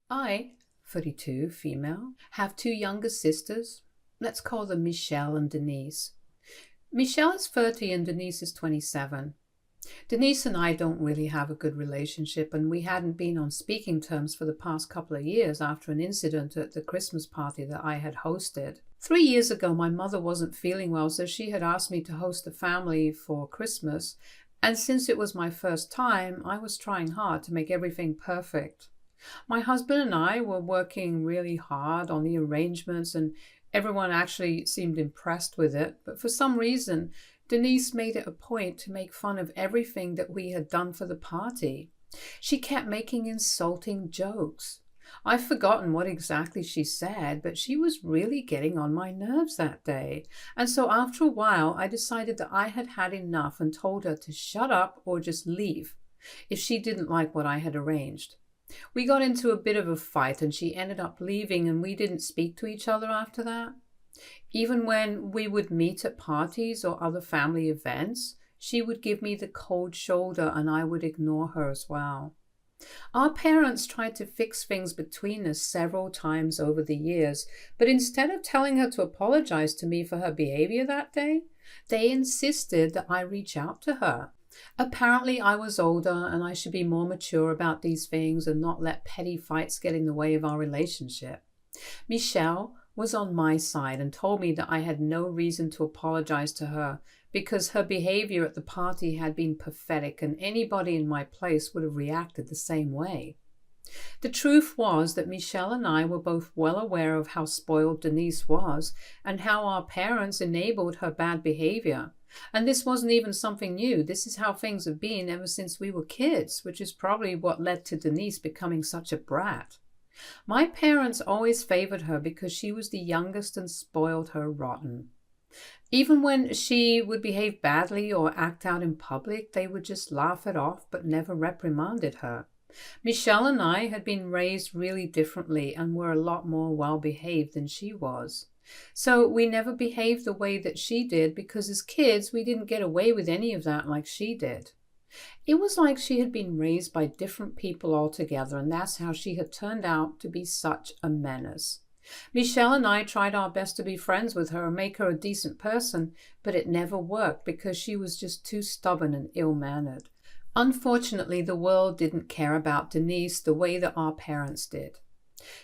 I, 32, female, have two younger sisters. Let's call them Michelle and Denise. Michelle is 30 and Denise is 27. Denise and I don't really have a good relationship, and we hadn't been on speaking terms for the past couple of years after an incident at the Christmas party that I had hosted. 3 years ago, my mother wasn't feeling well, so she had asked me to host the family for Christmas, and since it was my first time, I was trying hard to make everything perfect. My husband and I were working really hard on the arrangements, and everyone actually seemed impressed with it, but for some reason, Denise made it a point to make fun of everything that we had done for the party. She kept making insulting jokes. I've forgotten what exactly she said, but she was really getting on my nerves that day. And so after a while, I decided that I had had enough and told her to shut up or just leave if she didn't like what I had arranged. We got into a bit of a fight and she ended up leaving, and we didn't speak to each other after that. Even when we would meet at parties or other family events, she would give me the cold shoulder and I would ignore her as well. Our parents tried to fix things between us several times over the years, but instead of telling her to apologize to me for her behavior that day, they insisted that I reach out to her. Apparently, I was older and I should be more mature about these things and not let petty fights get in the way of our relationship. Michelle was on my side and told me that I had no reason to apologize to her because her behavior at the party had been pathetic and anybody in my place would have reacted the same way. The truth was that Michelle and I were both well aware of how spoiled Denise was and how our parents enabled her bad behavior. And this wasn't even something new. This is how things have been ever since we were kids, which is probably what led to Denise becoming such a brat. My parents always favored her because she was the youngest and spoiled her rotten. Even when she would behave badly or act out in public, they would just laugh it off but never reprimanded her. Michelle and I had been raised really differently and were a lot more well-behaved than she was. So we never behaved the way that she did because as kids we didn't get away with any of that like she did. It was like she had been raised by different people altogether, and that's how she had turned out to be such a menace. Michelle and I tried our best to be friends with her and make her a decent person, but it never worked because she was just too stubborn and ill-mannered. Unfortunately, the world didn't care about Denise the way that our parents did.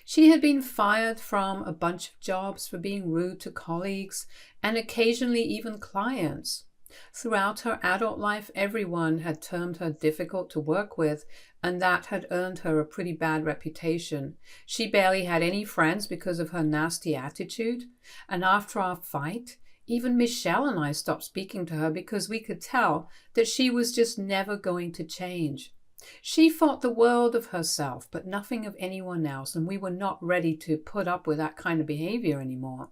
She had been fired from a bunch of jobs for being rude to colleagues and occasionally even clients. Throughout her adult life, everyone had termed her difficult to work with, and that had earned her a pretty bad reputation. She barely had any friends because of her nasty attitude, and after our fight, even Michelle and I stopped speaking to her because we could tell that she was just never going to change. She thought the world of herself, but nothing of anyone else, and we were not ready to put up with that kind of behavior anymore.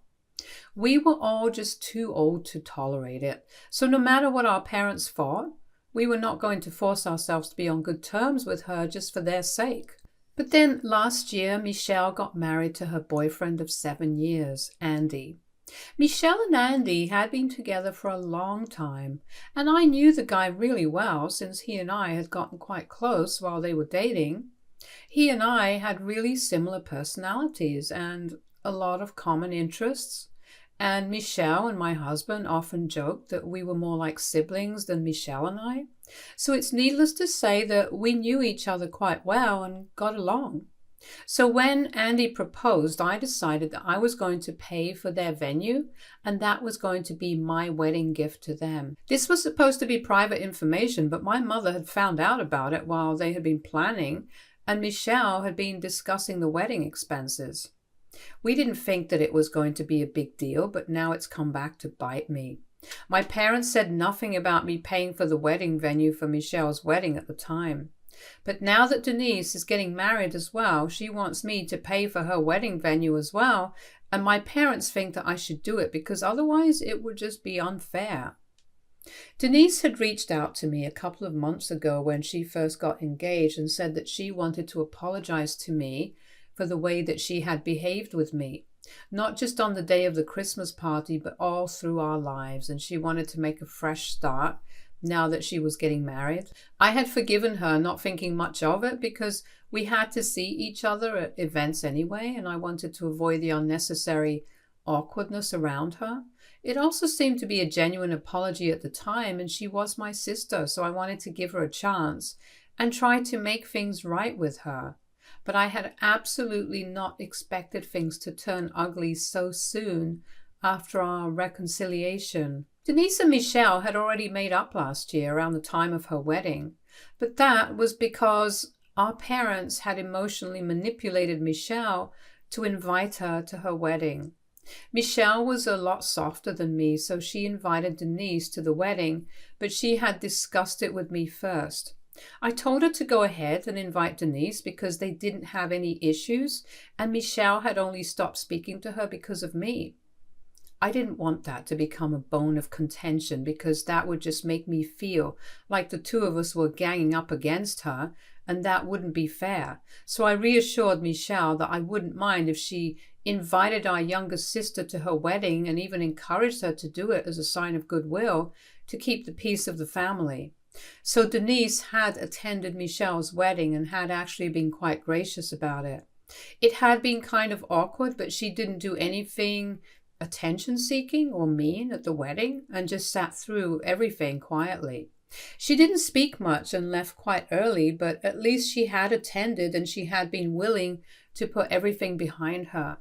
We were all just too old to tolerate it, so no matter what our parents thought, we were not going to force ourselves to be on good terms with her just for their sake. But then last year, Michelle got married to her boyfriend of 7 years, Andy. Michelle and Andy had been together for a long time, and I knew the guy really well since he and I had gotten quite close while they were dating. He and I had really similar personalities and a lot of common interests, and Michelle and my husband often joked that we were more like siblings than Michelle and I. So it's needless to say that we knew each other quite well and got along. So when Andy proposed, I decided that I was going to pay for their venue, and that was going to be my wedding gift to them. This was supposed to be private information, but my mother had found out about it while they had been planning, and Michelle had been discussing the wedding expenses. We didn't think that it was going to be a big deal, but now it's come back to bite me. My parents said nothing about me paying for the wedding venue for Michelle's wedding at the time. But now that Denise is getting married as well, she wants me to pay for her wedding venue as well, and my parents think that I should do it because otherwise it would just be unfair. Denise had reached out to me a couple of months ago when she first got engaged and said that she wanted to apologize to me for the way that she had behaved with me, not just on the day of the Christmas party, but all through our lives, and she wanted to make a fresh start now that she was getting married. I had forgiven her, not thinking much of it, because we had to see each other at events anyway, and I wanted to avoid the unnecessary awkwardness around her. It also seemed to be a genuine apology at the time, and she was my sister, so I wanted to give her a chance and try to make things right with her. But I had absolutely not expected things to turn ugly so soon after our reconciliation. Denise and Michelle had already made up last year around the time of her wedding, but that was because our parents had emotionally manipulated Michelle to invite her to her wedding. Michelle was a lot softer than me, so she invited Denise to the wedding, but she had discussed it with me first. I told her to go ahead and invite Denise because they didn't have any issues, and Michelle had only stopped speaking to her because of me. I didn't want that to become a bone of contention because that would just make me feel like the two of us were ganging up against her, and that wouldn't be fair. So I reassured Michelle that I wouldn't mind if she invited our younger sister to her wedding and even encouraged her to do it as a sign of goodwill to keep the peace of the family. So Denise had attended Michelle's wedding and had actually been quite gracious about it. It had been kind of awkward, but she didn't do anything attention-seeking or mean at the wedding and just sat through everything quietly. She didn't speak much and left quite early, but at least she had attended and she had been willing to put everything behind her.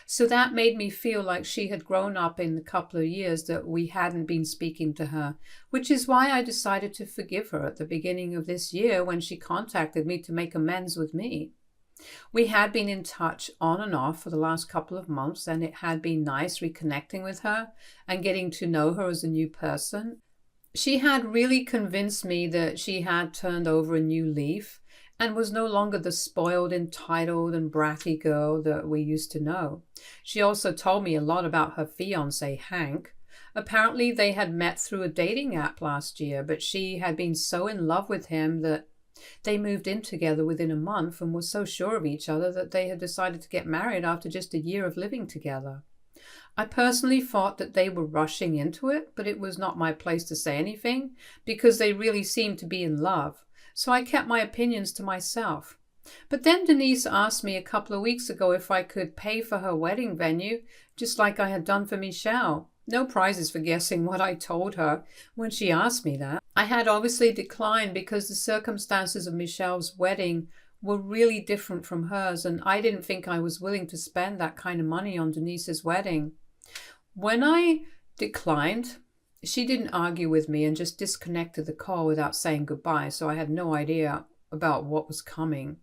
So that made me feel like she had grown up in the couple of years that we hadn't been speaking to her, which is why I decided to forgive her at the beginning of this year when she contacted me to make amends with me. We had been in touch on and off for the last couple of months, and it had been nice reconnecting with her and getting to know her as a new person. She had really convinced me that she had turned over a new leaf and was no longer the spoiled, entitled, and bratty girl that we used to know. She also told me a lot about her fiancé, Hank. Apparently they had met through a dating app last year, but she had been so in love with him that they moved in together within a month and were so sure of each other that they had decided to get married after just a year of living together. I personally thought that they were rushing into it, but it was not my place to say anything because they really seemed to be in love. So I kept my opinions to myself. But then Denise asked me a couple of weeks ago if I could pay for her wedding venue, just like I had done for Michelle. No prizes for guessing what I told her when she asked me that. I had obviously declined because the circumstances of Michelle's wedding were really different from hers, and I didn't think I was willing to spend that kind of money on Denise's wedding. When I declined, she didn't argue with me and just disconnected the call without saying goodbye, so I had no idea about what was coming.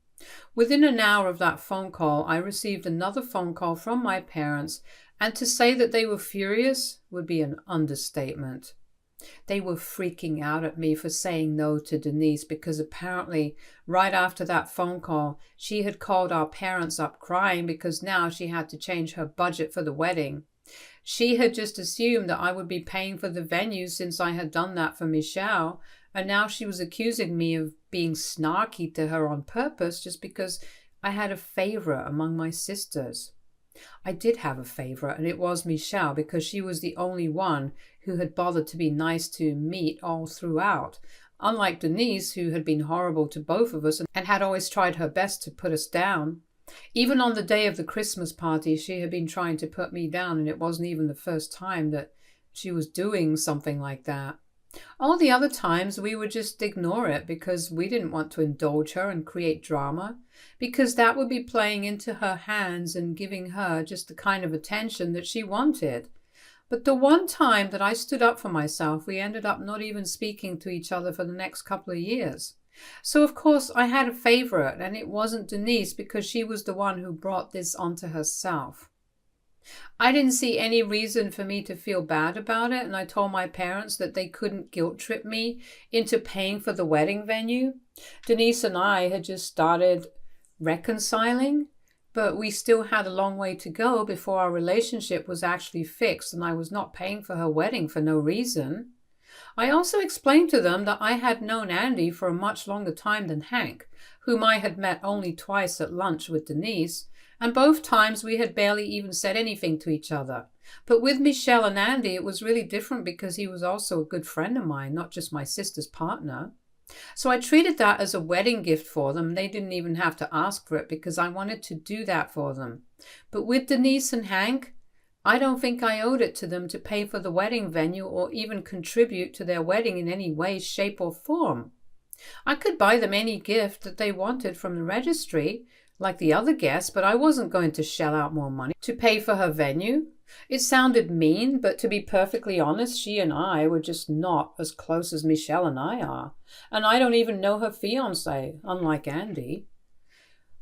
Within an hour of that phone call, I received another phone call from my parents, and to say that they were furious would be an understatement. They were freaking out at me for saying no to Denise because apparently right after that phone call, she had called our parents up crying because now she had to change her budget for the wedding. She had just assumed that I would be paying for the venue since I had done that for Michelle, and now she was accusing me of being snarky to her on purpose just because I had a favorite among my sisters. I did have a favorite, and it was Michelle because she was the only one who had bothered to be nice to Meet all throughout, unlike Denise, who had been horrible to both of us and had always tried her best to put us down. Even on the day of the Christmas party, she had been trying to put me down, and it wasn't even the first time that she was doing something like that. All the other times we would just ignore it because we didn't want to indulge her and create drama, because that would be playing into her hands and giving her just the kind of attention that she wanted. But the one time that I stood up for myself, we ended up not even speaking to each other for the next couple of years. So of course I had a favorite, and it wasn't Denise because she was the one who brought this onto herself. I didn't see any reason for me to feel bad about it, and I told my parents that they couldn't guilt trip me into paying for the wedding venue. Denise and I had just started reconciling, but we still had a long way to go before our relationship was actually fixed, and I was not paying for her wedding for no reason. I also explained to them that I had known Andy for a much longer time than Hank, whom I had met only twice at lunch with Denise, and both times we had barely even said anything to each other. But with Michelle and Andy, it was really different because he was also a good friend of mine, not just my sister's partner. So I treated that as a wedding gift for them. They didn't even have to ask for it because I wanted to do that for them. But with Denise and Hank, I don't think I owed it to them to pay for the wedding venue or even contribute to their wedding in any way, shape, or form. I could buy them any gift that they wanted from the registry, like the other guests, but I wasn't going to shell out more money to pay for her venue. It sounded mean, but to be perfectly honest, she and I were just not as close as Michelle and I are. And I don't even know her fiancé, unlike Andy.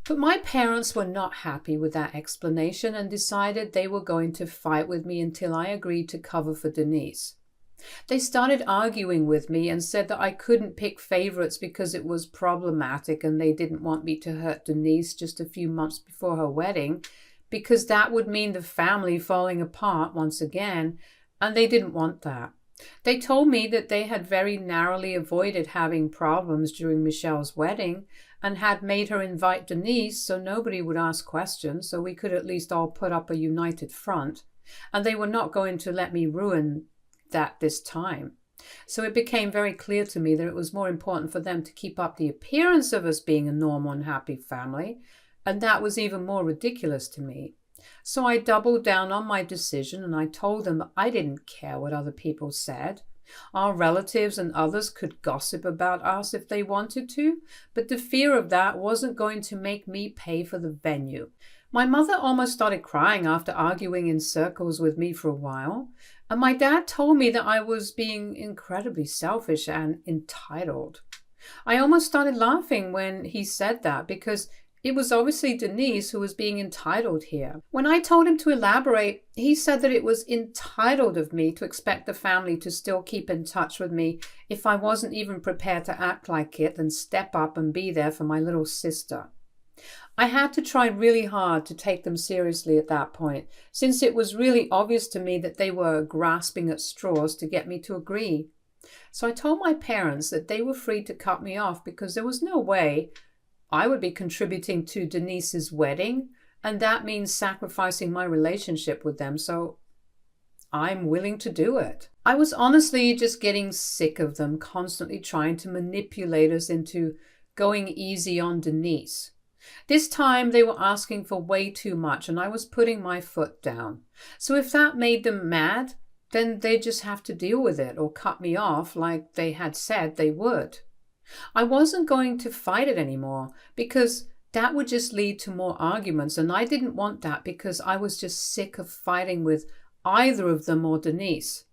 But my parents were not happy with that explanation and decided they were going to fight with me until I agreed to cover for Denise. They started arguing with me and said that I couldn't pick favorites because it was problematic and they didn't want me to hurt Denise just a few months before her wedding, because that would mean the family falling apart once again, and they didn't want that. They told me that they had very narrowly avoided having problems during Michelle's wedding and had made her invite Denise so nobody would ask questions, so we could at least all put up a united front, and they were not going to let me ruin that this time. So it became very clear to me that it was more important for them to keep up the appearance of us being a normal and happy family, and that was even more ridiculous to me. So I doubled down on my decision and I told them I didn't care what other people said. Our relatives and others could gossip about us if they wanted to, but the fear of that wasn't going to make me pay for the venue. My mother almost started crying after arguing in circles with me for a while, and my dad told me that I was being incredibly selfish and entitled. I almost started laughing when he said that because it was obviously Denise who was being entitled here. When I told him to elaborate, he said that it was entitled of me to expect the family to still keep in touch with me if I wasn't even prepared to act like it and step up and be there for my little sister. I had to try really hard to take them seriously at that point, since it was really obvious to me that they were grasping at straws to get me to agree. So I told my parents that they were free to cut me off because there was no way I would be contributing to Denise's wedding, and that means sacrificing my relationship with them, so I'm willing to do it. I was honestly just getting sick of them constantly trying to manipulate us into going easy on Denise. This time they were asking for way too much, and I was putting my foot down. So if that made them mad, then they just have to deal with it or cut me off like they had said they would. I wasn't going to fight it anymore because that would just lead to more arguments, and I didn't want that because I was just sick of fighting with either of them or Denise.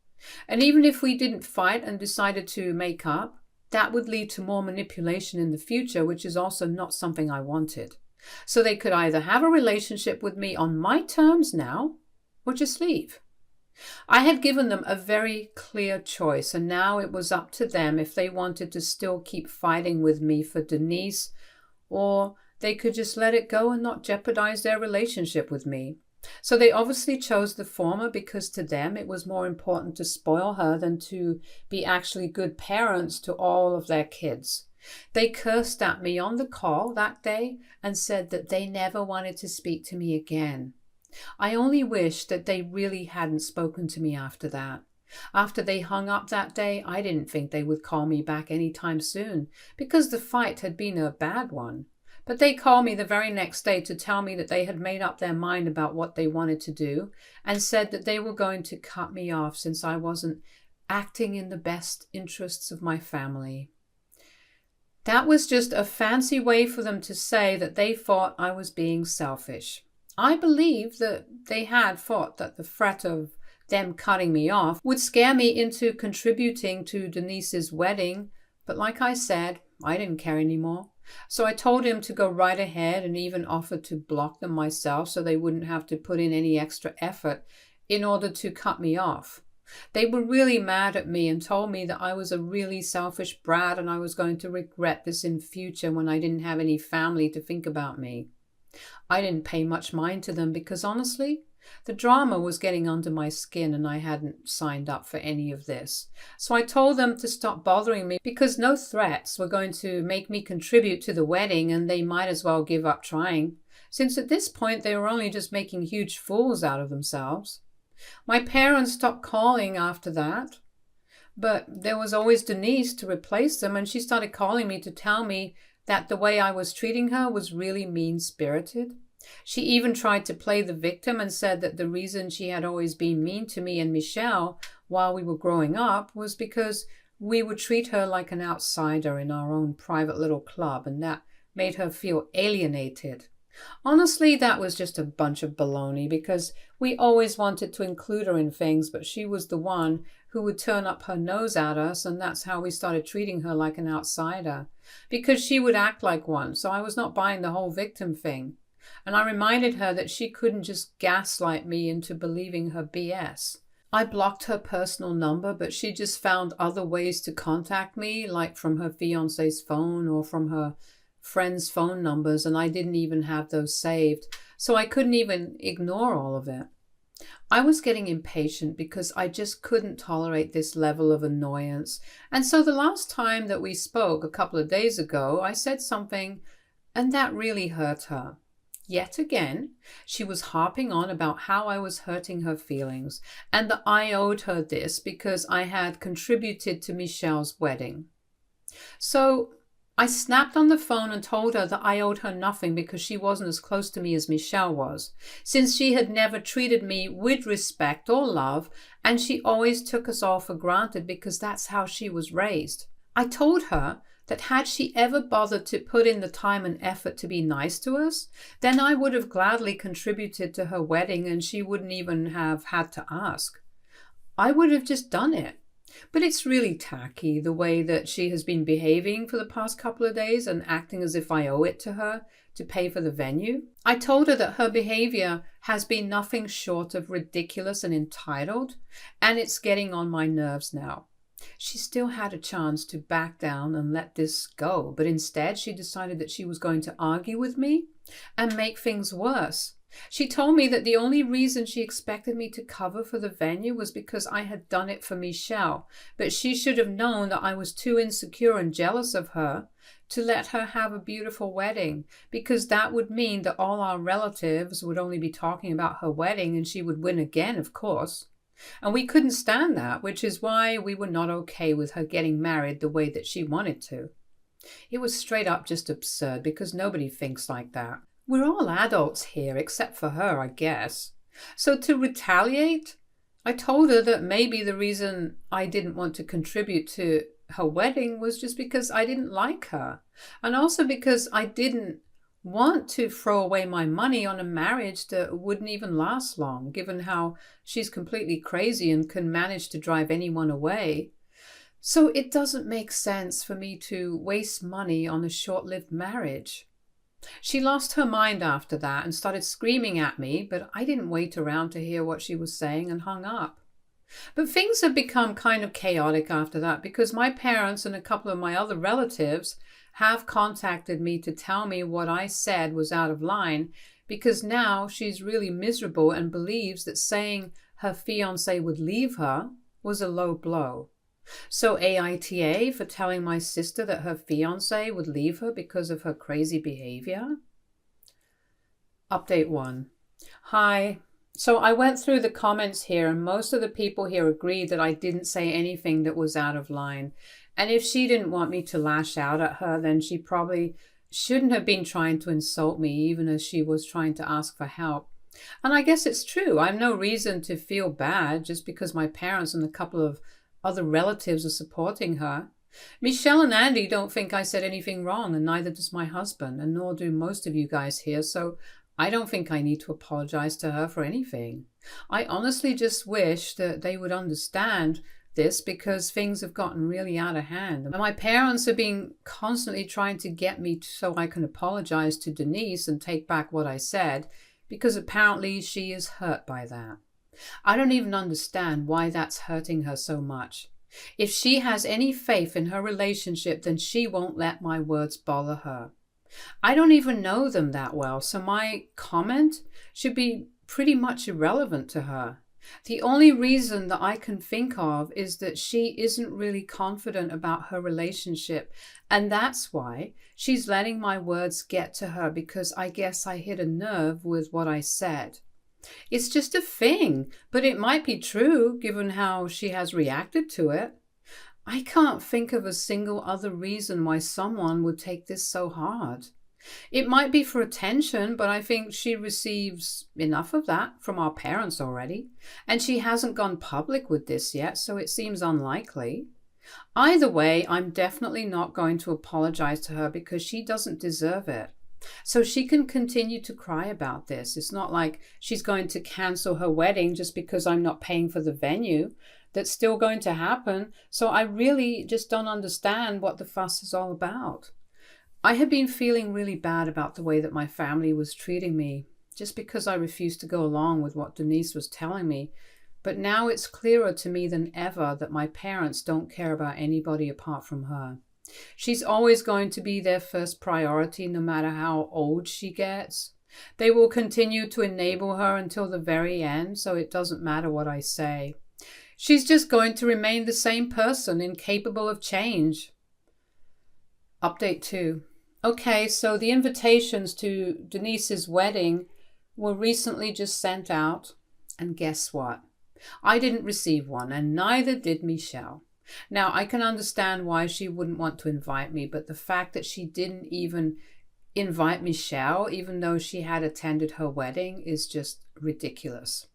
And even if we didn't fight and decided to make up, that would lead to more manipulation in the future, which is also not something I wanted. So they could either have a relationship with me on my terms now or just leave. I had given them a very clear choice, and now it was up to them if they wanted to still keep fighting with me for Denise, or they could just let it go and not jeopardize their relationship with me. So they obviously chose the former because to them it was more important to spoil her than to be actually good parents to all of their kids. They cursed at me on the call that day and said that they never wanted to speak to me again. I only wish that they really hadn't spoken to me after that. After they hung up that day, I didn't think they would call me back any time soon because the fight had been a bad one. But they called me the very next day to tell me that they had made up their mind about what they wanted to do and said that they were going to cut me off since I wasn't acting in the best interests of my family. That was just a fancy way for them to say that they thought I was being selfish. I believe that they had thought that the threat of them cutting me off would scare me into contributing to Denise's wedding, but like I said, I didn't care anymore. So I told him to go right ahead and even offered to block them myself so they wouldn't have to put in any extra effort in order to cut me off. They were really mad at me and told me that I was a really selfish brat and I was going to regret this in future when I didn't have any family to think about me. I didn't pay much mind to them because honestly, The drama was getting under my skin and I hadn't signed up for any of this. So I told them to stop bothering me because no threats were going to make me contribute to the wedding and they might as well give up trying, since at this point they were only just making huge fools out of themselves. My parents stopped calling after that, but there was always Denise to replace them, and she started calling me to tell me that the way I was treating her was really mean-spirited. She even tried to play the victim and said that the reason she had always been mean to me and Michelle while we were growing up was because we would treat her like an outsider in our own private little club, and that made her feel alienated. Honestly, that was just a bunch of baloney because we always wanted to include her in things, but she was the one who would turn up her nose at us, and that's how we started treating her like an outsider, because she would act like one, so I was not buying the whole victim thing. And I reminded her that she couldn't just gaslight me into believing her BS. I blocked her personal number, but she just found other ways to contact me, like from her fiancé's phone or from her friends' phone numbers, and I didn't even have those saved, so I couldn't even ignore all of it. I was getting impatient because I just couldn't tolerate this level of annoyance, and so the last time that we spoke a couple of days ago, I said something, and that really hurt her. Yet again, she was harping on about how I was hurting her feelings, and that I owed her this because I had contributed to Michelle's wedding. So I snapped on the phone and told her that I owed her nothing because she wasn't as close to me as Michelle was, since she had never treated me with respect or love, and she always took us all for granted because that's how she was raised. I told her that had she ever bothered to put in the time and effort to be nice to us, then I would have gladly contributed to her wedding and she wouldn't even have had to ask. I would have just done it. But it's really tacky the way that she has been behaving for the past couple of days and acting as if I owe it to her to pay for the venue. I told her that her behavior has been nothing short of ridiculous and entitled, and it's getting on my nerves now. She still had a chance to back down and let this go, but instead she decided that she was going to argue with me and make things worse. She told me that the only reason she expected me to cover for the venue was because I had done it for Michelle, but she should have known that I was too insecure and jealous of her to let her have a beautiful wedding, because that would mean that all our relatives would only be talking about her wedding and she would win again, of course. And we couldn't stand that, which is why we were not okay with her getting married the way that she wanted to. It was straight up just absurd because nobody thinks like that. We're all adults here, except for her, I guess. So to retaliate, I told her that maybe the reason I didn't want to contribute to her wedding was just because I didn't like her, and also because I didn't want to throw away my money on a marriage that wouldn't even last long, given how she's completely crazy and can manage to drive anyone away. So it doesn't make sense for me to waste money on a short-lived marriage. She lost her mind after that and started screaming at me, but I didn't wait around to hear what she was saying and hung up. But things have become kind of chaotic after that because my parents and a couple of my other relatives have contacted me to tell me what I said was out of line, because now she's really miserable and believes that saying her fiancé would leave her was a low blow. So AITA for telling my sister that her fiancé would leave her because of her crazy behavior? Update 1. Hi. So I went through the comments here and most of the people here agreed that I didn't say anything that was out of line. And if she didn't want me to lash out at her, then she probably shouldn't have been trying to insult me, even as she was trying to ask for help. And I guess it's true. I have no reason to feel bad just because my parents and a couple of other relatives are supporting her. Michelle and Andy don't think I said anything wrong, and neither does my husband, and nor do most of you guys here, so I don't think I need to apologize to her for anything. I honestly just wish that they would understand this because things have gotten really out of hand. And my parents have been constantly trying to get me so I can apologize to Denise and take back what I said, because apparently she is hurt by that. I don't even understand why that's hurting her so much. If she has any faith in her relationship, then she won't let my words bother her. I don't even know them that well, so my comment should be pretty much irrelevant to her. The only reason that I can think of is that she isn't really confident about her relationship, and that's why she's letting my words get to her, because I guess I hit a nerve with what I said. It's just a thing, but it might be true given how she has reacted to it. I can't think of a single other reason why someone would take this so hard. It might be for attention, but I think she receives enough of that from our parents already, and she hasn't gone public with this yet, so it seems unlikely. Either way, I'm definitely not going to apologize to her because she doesn't deserve it. So she can continue to cry about this. It's not like she's going to cancel her wedding just because I'm not paying for the venue. That's still going to happen, so I really just don't understand what the fuss is all about. I had been feeling really bad about the way that my family was treating me, just because I refused to go along with what Denise was telling me. But now it's clearer to me than ever that my parents don't care about anybody apart from her. She's always going to be their first priority, no matter how old she gets. They will continue to enable her until the very end, so it doesn't matter what I say. She's just going to remain the same person, incapable of change. Update 2. Okay, so the invitations to Denise's wedding were recently just sent out, and guess what? I didn't receive one, and neither did Michelle. Now, I can understand why she wouldn't want to invite me, but the fact that she didn't even invite Michelle, even though she had attended her wedding, is just ridiculous.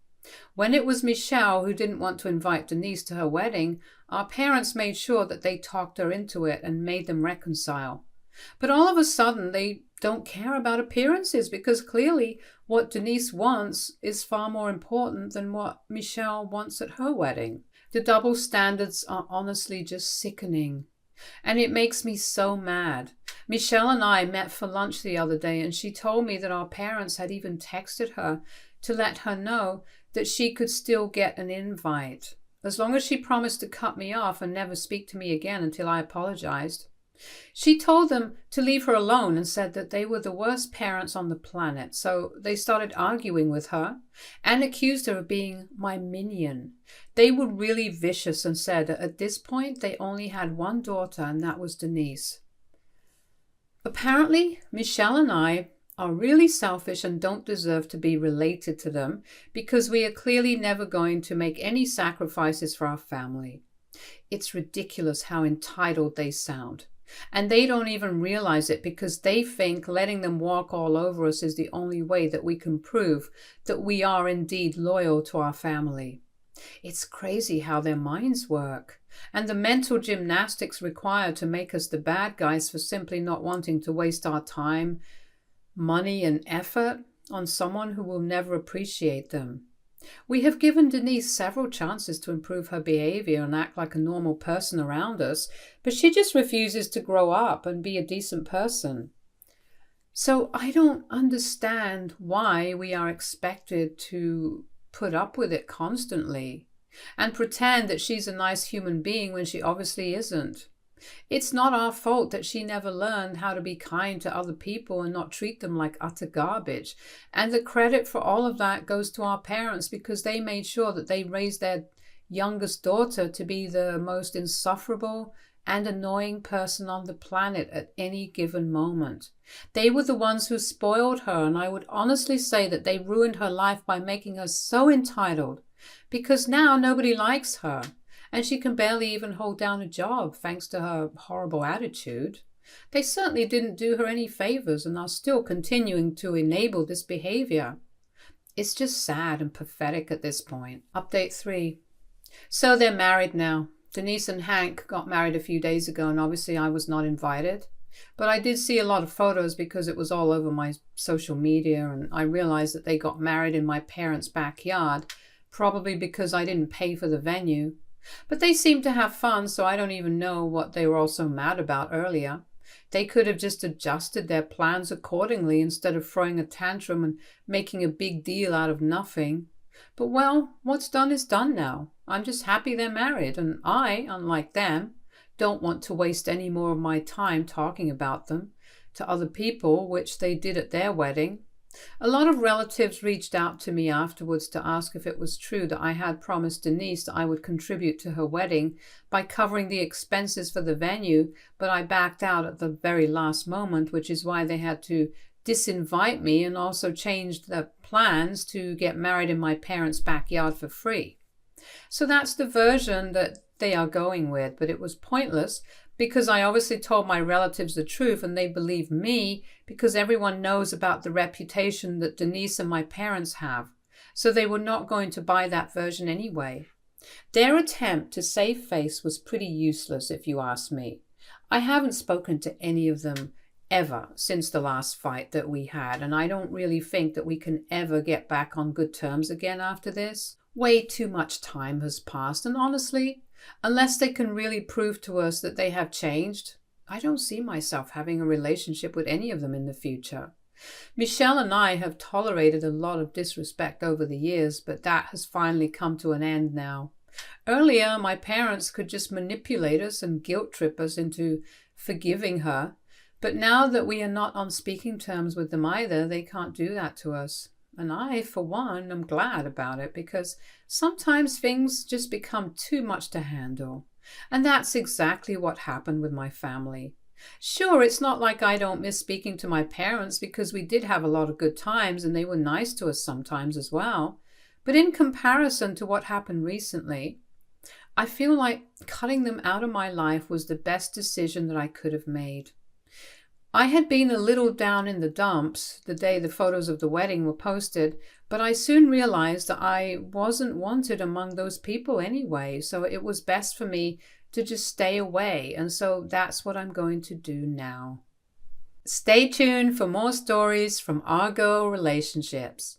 When it was Michelle who didn't want to invite Denise to her wedding, our parents made sure that they talked her into it and made them reconcile. But all of a sudden, they don't care about appearances because clearly what Denise wants is far more important than what Michelle wants at her wedding. The double standards are honestly just sickening. And it makes me so mad. Michelle and I met for lunch the other day, and she told me that our parents had even texted her to let her know that she could still get an invite, as long as she promised to cut me off and never speak to me again until I apologized. She told them to leave her alone and said that they were the worst parents on the planet, so they started arguing with her and accused her of being my minion. They were really vicious and said that at this point they only had one daughter, and that was Denise. Apparently, Michelle and I are really selfish and don't deserve to be related to them because we are clearly never going to make any sacrifices for our family. It's ridiculous how entitled they sound. And they don't even realize it because they think letting them walk all over us is the only way that we can prove that we are indeed loyal to our family. It's crazy how their minds work, and the mental gymnastics required to make us the bad guys for simply not wanting to waste our time, money, and effort on someone who will never appreciate them. We have given Denise several chances to improve her behavior and act like a normal person around us, but she just refuses to grow up and be a decent person. So I don't understand why we are expected to put up with it constantly and pretend that she's a nice human being when she obviously isn't. It's not our fault that she never learned how to be kind to other people and not treat them like utter garbage. And the credit for all of that goes to our parents because they made sure that they raised their youngest daughter to be the most insufferable and annoying person on the planet at any given moment. They were the ones who spoiled her, and I would honestly say that they ruined her life by making her so entitled because now nobody likes her. And she can barely even hold down a job thanks to her horrible attitude. They certainly didn't do her any favors and are still continuing to enable this behavior. It's just sad and pathetic at this point. Update 3. So they're married now. Denise and Hank got married a few days ago, and obviously I was not invited. But I did see a lot of photos because it was all over my social media, and I realized that they got married in my parents' backyard, probably because I didn't pay for the venue. But they seemed to have fun, so I don't even know what they were all so mad about earlier. They could have just adjusted their plans accordingly instead of throwing a tantrum and making a big deal out of nothing. But well, what's done is done now. I'm just happy they're married, and I, unlike them, don't want to waste any more of my time talking about them to other people, which they did at their wedding. A lot of relatives reached out to me afterwards to ask if it was true that I had promised Denise that I would contribute to her wedding by covering the expenses for the venue, but I backed out at the very last moment, which is why they had to disinvite me and also changed the plans to get married in my parents' backyard for free. So that's the version that they are going with, but it was pointless because I obviously told my relatives the truth and they believed me because everyone knows about the reputation that Denise and my parents have. So they were not going to buy that version anyway. Their attempt to save face was pretty useless if you ask me. I haven't spoken to any of them ever since the last fight that we had, and I don't really think that we can ever get back on good terms again after this. Way too much time has passed, and honestly, unless they can really prove to us that they have changed, I don't see myself having a relationship with any of them in the future. Michelle and I have tolerated a lot of disrespect over the years, but that has finally come to an end now. Earlier, my parents could just manipulate us and guilt trip us into forgiving her, but now that we are not on speaking terms with them either, they can't do that to us. And I, for one, am glad about it because sometimes things just become too much to handle. And that's exactly what happened with my family. Sure, it's not like I don't miss speaking to my parents because we did have a lot of good times and they were nice to us sometimes as well. But in comparison to what happened recently, I feel like cutting them out of my life was the best decision that I could have made. I had been a little down in the dumps the day the photos of the wedding were posted, but I soon realized that I wasn't wanted among those people anyway, so it was best for me to just stay away, and so that's what I'm going to do now. Stay tuned for more stories from Argo Relationships.